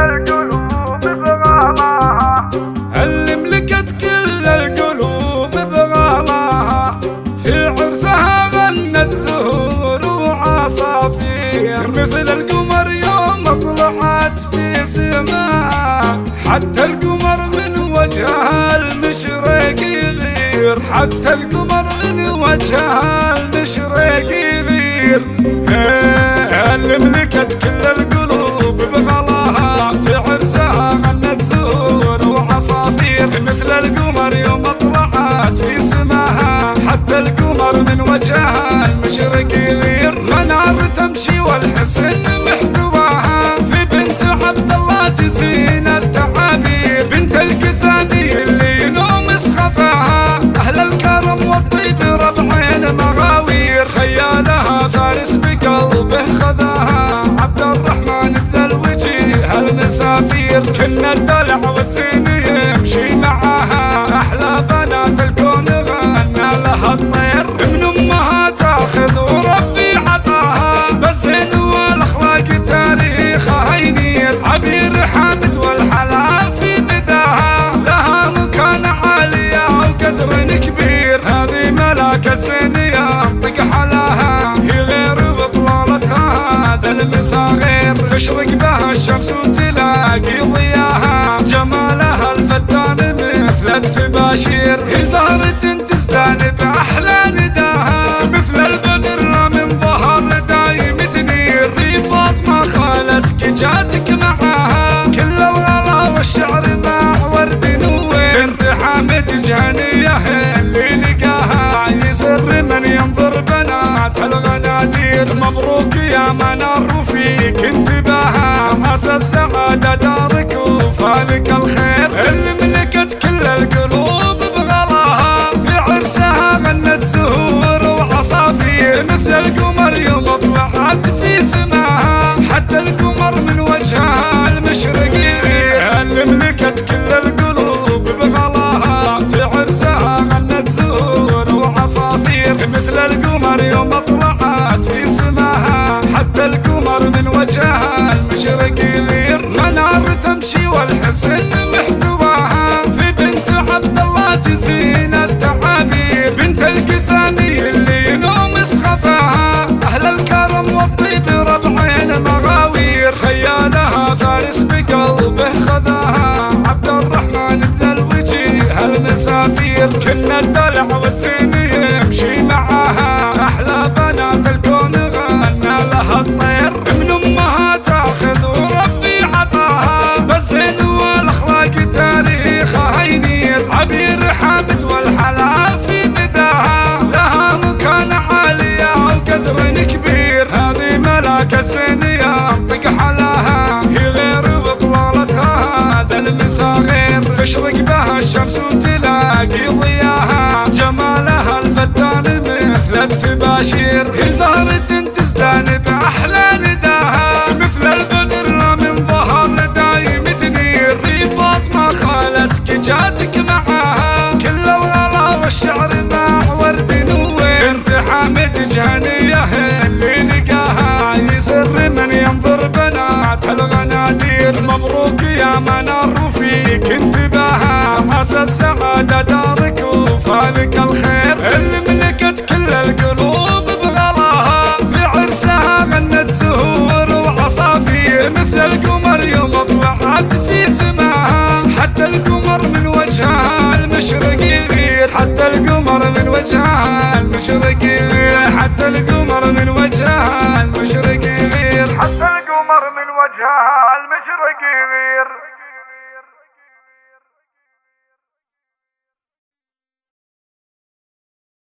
القلوب بغلاها، اللي ملكت كل القلوب بغلاها، في عرسها غنت زهور وعصافير، مثل القمر يوم طلعت في سماها، حتى القمر من وجهها المشرق يغير، حتى القمر من وجهها المشرق يغير. اللي ملكت كل القلوب بغلاها، في عرسها غنت زهور وعصافير، مثل القمر يوم طلعت في سماها، حتى القمر من وجهها المشرق يغير. منار تمشي والحسن محتواها، في بنت عبد الله تزين التعابير، بنت القثامي اللي ينوم سخفاها، اهل الكرم والطيب ربعين مغاوير، خيالها فارس بقلبه خذاها، عبد الرحمن بن الوجيه المسافير، كنا الدلع والزين يمشي معاها، احلى بنات الكون غنى لها الطير، من امها تاخذ وربي عطاها، بالزين والاخلاق تاريخها ينير، عبير حامد والحلا في بداها، لها مكان عالية وقدر كبير، هذه ملاك الزين ينطق حلاها، هي غير بطلالتها هذا المصاغير، تشرق بها الشمس وتلاقي ضياها، جمالها الفتان مثل التباشير، هي زهرة تزدان بأحلى نداها، مثل البدر من ظهر دايم تنير، في فاطمة خالتك جاتك معاها، كل الغلا والشعر مع ورد نوير، بنت حامد جهنية اللي لقاها، يسر من ينظر بنات الغنادير، مبروك يا منار فيك انتباها، عسى السعادة دارك وفالك الخير، اللي ملكت كل القلوب بغلاها، في عرسها غنت زهور وعصافير، مثل القمر يوم طلعت في سماها، حتى القمر من وجهها المشرق يغير، اللي ملكت كل القلوب بغلاها، في عرسها غنت زهور وعصافير، مثل القمر يوم طلعت في سماها، حتى القمر من وجهها المشرق يغير. منار تمشي والحسن محتواها، في بنت عبد الله تزين التعابير، بنت القثامي اللي ينوم سخفاها، اهل الكرم والطيب ربعين مغاوير، خيالها فارس بقلبه خذاها، عبد الرحمن بن الوجيه المسافير، كنا الدلع والزين يمشي معاها، احلى بنات الكون غنى لها الطير، من امها تاخذ وربي عطاها، بالزين والاخلاق تاريخها ينير، عبير حامد والحلا في بداها، لها مكان عالية وقدر كبير، هذه ملاك الزين ينطق حلاها، هي غير بطلالتها هذا المصاغير، تشرق بها الشمس وتلاقي ضياها، جمالها الفتان مثل التباشير، هي زهرة تزدان بأحلى نداها، مثل البدر من ظهر دايم تنير، في فاطمة خالتك جاتك معاها، كل الغلا والشعر مع ورد نوير، بنت حامد جهنية اللي لقاها، يسر من ينظر بنات الغنادير، مبروك يا منار فيك انتباها، عسى السعادة دارك وفالك الخير، اللي ملكت كل القلوب بغلاها، في عرسها غنت زهور وعصافير، مثل القمر يوم طلعت في سماها، حتى القمر من وجهها المشرق يغير، حتى القمر من وجهها المشرق يغير، حتى القمر من وجهها المشرق يغير، حتى القمر من وجهها المشرق يغير.